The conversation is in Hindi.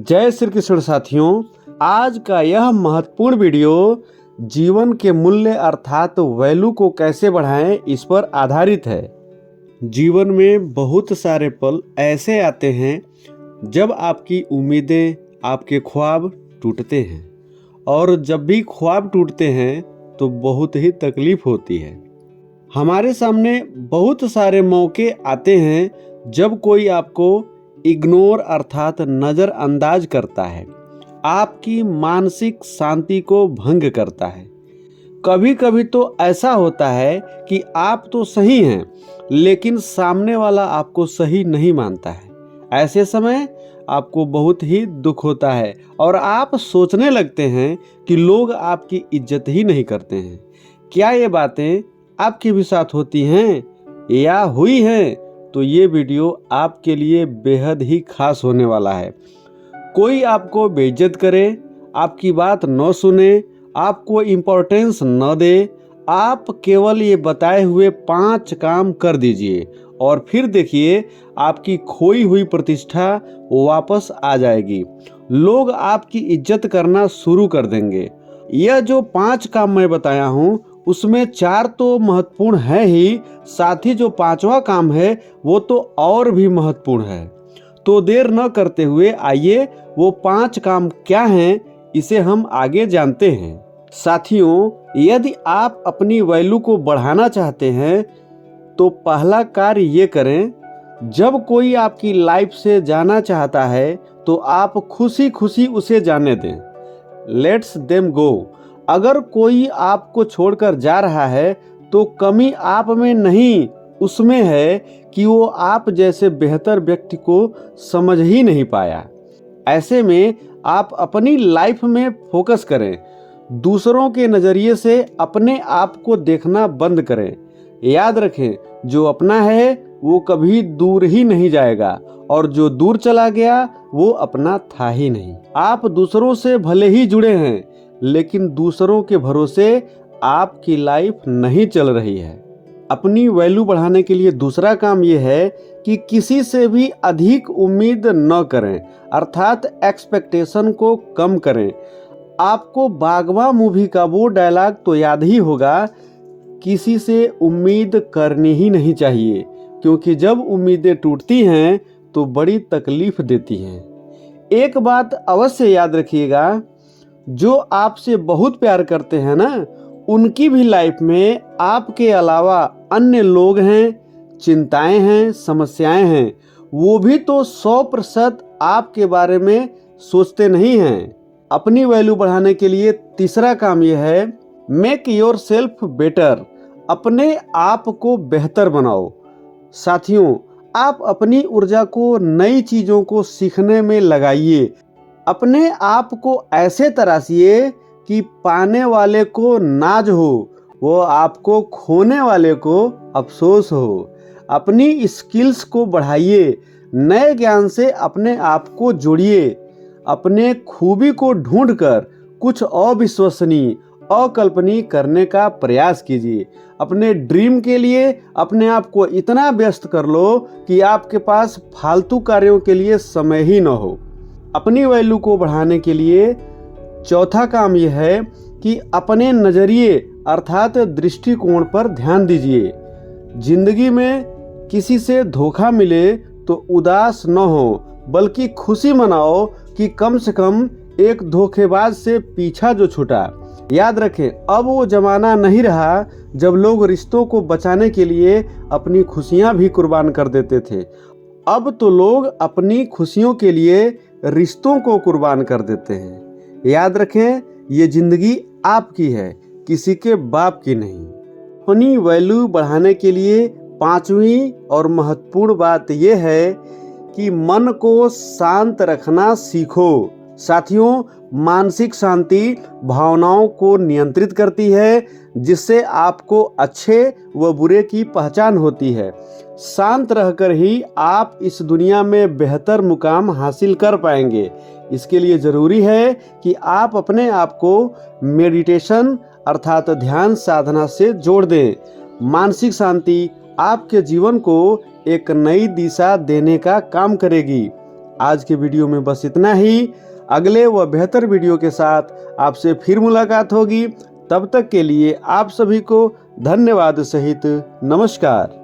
जय श्री कृष्ण साथियों। आज का यह महत्वपूर्ण वीडियो जीवन के मूल्य अर्थात वैल्यू को कैसे बढ़ाएं इस पर आधारित है। जीवन में बहुत सारे पल ऐसे आते हैं जब आपकी उम्मीदें, आपके ख्वाब टूटते हैं, और जब भी ख्वाब टूटते हैं तो बहुत ही तकलीफ होती है। हमारे सामने बहुत सारे मौके आते हैं जब कोई आपको इग्नोर अर्थात नज़रअंदाज करता है, आपकी मानसिक शांति को भंग करता है। कभी कभी तो ऐसा होता है कि आप तो सही हैं लेकिन सामने वाला आपको सही नहीं मानता है। ऐसे समय आपको बहुत ही दुख होता है और आप सोचने लगते हैं कि लोग आपकी इज्जत ही नहीं करते हैं। क्या ये बातें आपके भी साथ होती हैं या हुई हैं? तो ये वीडियो आपके लिए बेहद ही खास होने वाला है। कोई आपको बेइज्जत करे, आपकी बात न सुने, आपको इम्पोर्टेंस न दे, आप केवल ये बताए हुए 5 काम कर दीजिए और फिर देखिए आपकी खोई हुई प्रतिष्ठा वापस आ जाएगी। लोग आपकी इज्जत करना शुरू कर देंगे। यह जो 5 काम मैं बताया हूँ उसमें 4 तो महत्वपूर्ण है ही, साथ ही जो 5वां काम है वो तो और भी महत्वपूर्ण है। तो देर न करते हुए आइए वो 5 काम क्या हैं इसे हम आगे जानते हैं। साथियों, यदि आप अपनी वैल्यू को बढ़ाना चाहते हैं तो पहला कार्य ये करें, जब कोई आपकी लाइफ से जाना चाहता है तो आप खुशी खुशी उसे जाने दें। Let's them go. अगर कोई आपको छोड़कर जा रहा है तो कमी आप में नहीं, उसमें है कि वो आप जैसे बेहतर व्यक्ति को समझ ही नहीं पाया। ऐसे में आप अपनी लाइफ में फोकस करें, दूसरों के नज़रिए से अपने आप को देखना बंद करें। याद रखें, जो अपना है वो कभी दूर ही नहीं जाएगा और जो दूर चला गया वो अपना था ही नहीं। आप दूसरों से भले ही जुड़े हैं लेकिन दूसरों के भरोसे आपकी लाइफ नहीं चल रही है। अपनी वैल्यू बढ़ाने के लिए दूसरा काम यह है कि किसी से भी अधिक उम्मीद न करें, अर्थात एक्सपेक्टेशन को कम करें। आपको बागवान मूवी का वो डायलॉग तो याद ही होगा, किसी से उम्मीद करनी ही नहीं चाहिए, क्योंकि जब उम्मीदें टूटती हैं तो बड़ी तकलीफ देती हैं। एक बात अवश्य याद रखिएगा, जो आपसे बहुत प्यार करते हैं ना, उनकी भी लाइफ में आपके अलावा अन्य लोग हैं, चिंताएं हैं, समस्याएं हैं। वो भी तो 100% आपके बारे में सोचते नहीं हैं। अपनी वैल्यू बढ़ाने के लिए तीसरा काम यह है, मेक योर सेल्फ बेटर। अपने आप को बेहतर बनाओ। साथियों, आप अपनी ऊर्जा को नई चीज़ों को सीखने में लगाइए। अपने आप को ऐसे तराशिए कि पाने वाले को नाज हो, वो आपको खोने वाले को अफसोस हो। अपनी स्किल्स को बढ़ाइए, नए ज्ञान से अपने आप को जोड़िए। अपने खूबी को ढूंढकर कुछ अविश्वसनीय, अकल्पनीय करने का प्रयास कीजिए। अपने ड्रीम के लिए अपने आप को इतना व्यस्त कर लो कि आपके पास फालतू कार्यों के लिए समय ही न हो। अपनी वैल्यू को बढ़ाने के लिए चौथा काम यह है कि अपने नज़रिए अर्थात दृष्टिकोण पर ध्यान दीजिए। जिंदगी में किसी से धोखा मिले तो उदास न हो, बल्कि खुशी मनाओ कि कम से कम एक धोखेबाज से पीछा जो छूटा। याद रखें, अब वो जमाना नहीं रहा जब लोग रिश्तों को बचाने के लिए अपनी खुशियां भी कुर्बान कर देते थे। अब तो लोग अपनी खुशियों के लिए रिश्तों को कुर्बान कर देते हैं। याद रखें, ये जिंदगी आपकी है, किसी के बाप की नहीं। अपनी वैल्यू बढ़ाने के लिए 5वीं और महत्वपूर्ण बात यह है कि मन को शांत रखना सीखो। साथियों, मानसिक शांति भावनाओं को नियंत्रित करती है, जिससे आपको अच्छे व बुरे की पहचान होती है। शांत रहकर ही आप इस दुनिया में बेहतर मुकाम हासिल कर पाएंगे। इसके लिए ज़रूरी है कि आप अपने आप को मेडिटेशन अर्थात ध्यान साधना से जोड़ दें। मानसिक शांति आपके जीवन को एक नई दिशा देने का काम करेगी। आज के वीडियो में बस इतना ही। अगले व बेहतर वीडियो के साथ आपसे फिर मुलाकात होगी। तब तक के लिए आप सभी को धन्यवाद सहित नमस्कार।